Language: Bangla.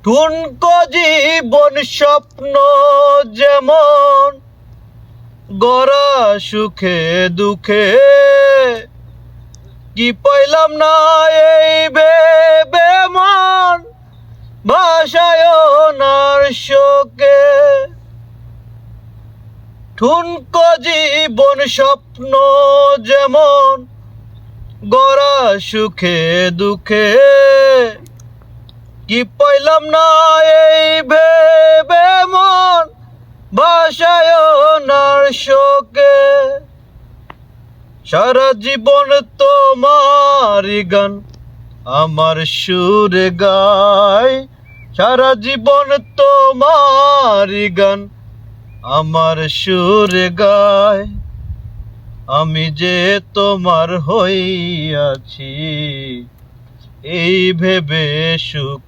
ঠুনকো জীবন স্বপ্ন যেমন গড়া সুখে দুঃখে, কি পাইলাম না এই ভেবে মন ভাষায় নার শোকে। ঠুনকো জীবন স্বপ্ন যেমন গড়া সুখে দুঃখে, কি পাইলাম না এই ভেবে মন ভাষায় নার শোকে। সারা জীবন তোমারই গান আমার সুরে গায়, সারা জীবন তোমারই গান আমার সুরে গায়। আমি যে তোমার হইয়াছি এই ভেবে সুখ